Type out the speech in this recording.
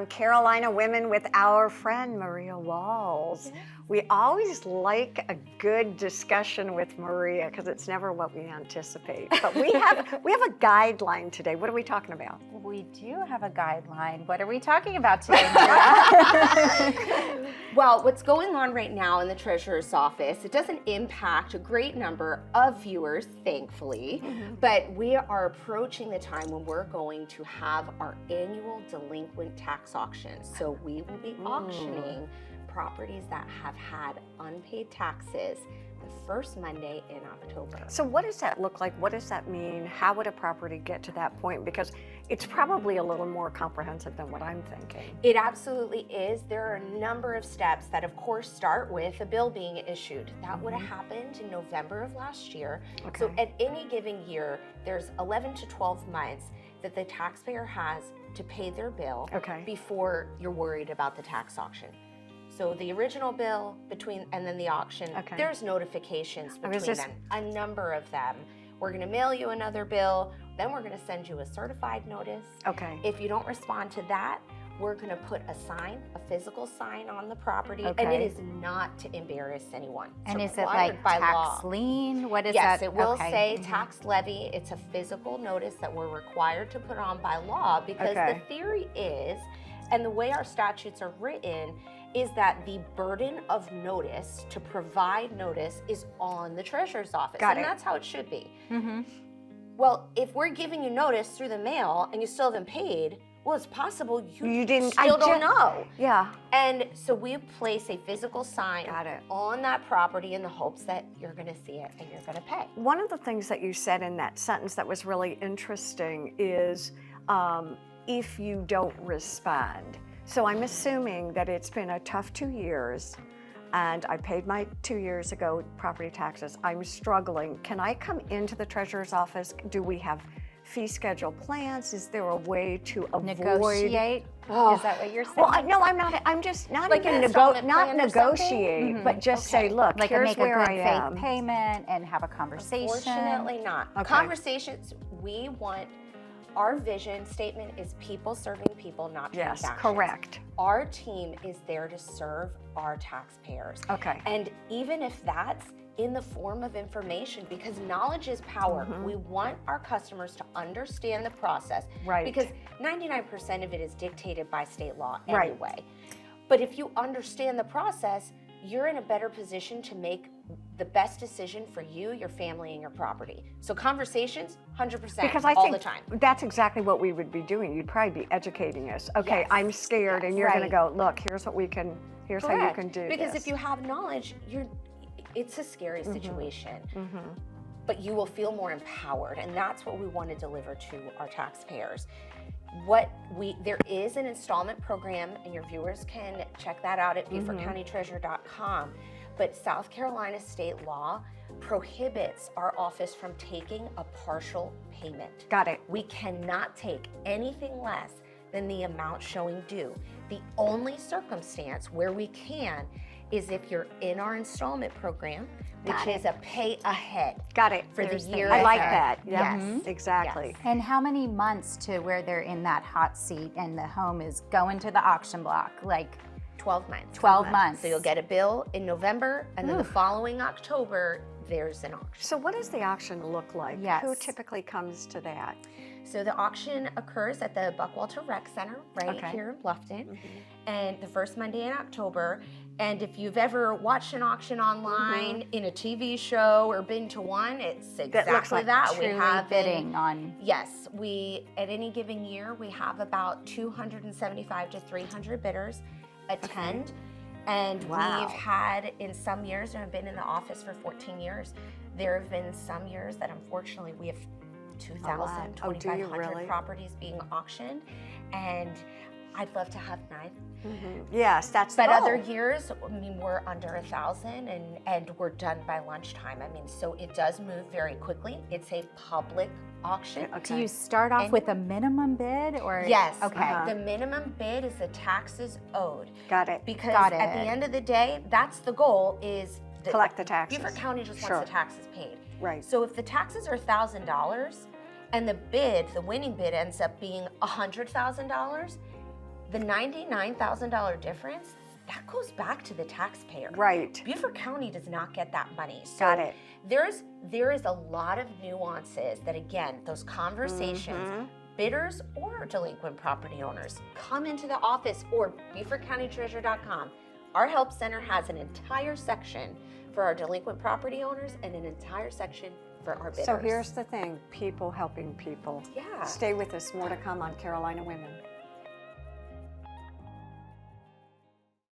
on Carolina Women with our friend Maria Walls. Yes. We always like a good discussion with Maria because it's never what we anticipate. But we have a guideline today. What are we talking about? We do have a guideline. What are we talking about today, Maria? Well, what's going on right now in the Treasurer's office, it doesn't impact a great number of viewers, thankfully, but we are approaching the time when we're going to have our annual delinquent tax auction. So we will be auctioning properties that have had unpaid taxes the first Monday in October. So what does that look like? What does that mean? How would a property get to that point? Because it's probably a little more comprehensive than what I'm thinking. It absolutely is. There are a number of steps that, of course, start with a bill being issued. That would have happened in November of last year. Okay. So at any given year, there's 11 to 12 months that the taxpayer has to pay their bill before you're worried about the tax auction. So the original bill and then the auction, there's notifications between them, a number of them. We're going to mail you another bill, then we're going to send you a certified notice. Okay. If you don't respond to that, we're going to put a sign, a physical sign on the property, and it is not to embarrass anyone. And is it like tax lien? What is yes, that? It will say tax levy. It's a physical notice that we're required to put on by law because the theory is, and the way our statutes are written, is that the burden of notice to provide notice is on the Treasurer's office. And that's how it should be. Well, if we're giving you notice through the mail and you still haven't paid, well, it's possible you still don't know. Yeah. And so we place a physical sign on that property in the hopes that you're going to see it and you're going to pay. One of the things that you said in that sentence that was really interesting is if you don't respond. So I'm assuming that it's been a tough 2 years and I paid my 2 years ago property taxes. I'm struggling. Can I come into the Treasurer's office? Do we have fee schedule plans? Is there a way to avoid negotiate? Is that what you're saying? Well, no, I'm not. I'm just not like even not negotiate, but just say, look, like here's make where a good I am. faith payment and have a conversation. Unfortunately not. Conversations, we want, our vision statement is people serving people, not transactions. Yes, correct. Our team is there to serve our taxpayers. Okay. And even if that's in the form of information, because knowledge is power. We want our customers to understand the process. Right. Because 99% of it is dictated by state law anyway. But if you understand the process, you're in a better position to make the best decision for you, your family, and your property. So conversations, 100%, because I all think the time. That's exactly what we would be doing. You'd probably be educating us. Okay, Yes. I'm scared, and you're going to go, look, here's what we can, here's how you can do Because this. if you have knowledge, it's a scary situation. But you will feel more empowered, and that's what we want to deliver to our taxpayers. There is an installment program, and your viewers can check that out at BeaufortCountyTreasurer.com. But South Carolina state law prohibits our office from taking a partial payment. Got it. We cannot take anything less than the amount showing due. The only circumstance where we can is if you're in our installment program, which is a pay ahead. Got it. For the year I like ahead. that. Yeah, exactly. Yes. And how many months to where they're in that hot seat and the home is going to the auction block? Like 12 months. 12 months. So you'll get a bill in November, and then the following October, there's an auction. So what does the auction look like? Yes. Who typically comes to that? So the auction occurs at the Buckwalter Rec Center here in Bluffton, and the first Monday in October. And if you've ever watched an auction online in a TV show or been to one, it's exactly that. We have bidding on. Yes, at any given year, we have about 275 to 300 bidders attend. And we've had, in some years, and I've been in the office for 14 years, there have been some years that unfortunately we have 2,000, 2,500 properties being auctioned, and I'd love to have 9. Yes, that's But other years, I mean, we're under 1,000, and we're done by lunchtime. I mean, so it does move very quickly. It's a public auction. Do you start off with a minimum bid, or? Yes. Okay. The minimum bid is the taxes owed. Got it. Because at the end of the day, that's the goal, is collect the taxes. Beaufort County just wants the taxes paid. Right. So if the taxes are $1,000 and the winning bid ends up being $100,000, The $99,000 difference, that goes back to the taxpayer. Right. Beaufort County does not get that money. So Got it. there is a lot of nuances that, again, those conversations, bidders or delinquent property owners, come into the office or BeaufortCountyTreasurer.com. Our help center has an entire section for our delinquent property owners and an entire section for our bidders. So here's the thing, people helping people. Yeah. Stay with us, more to come on Carolina Women.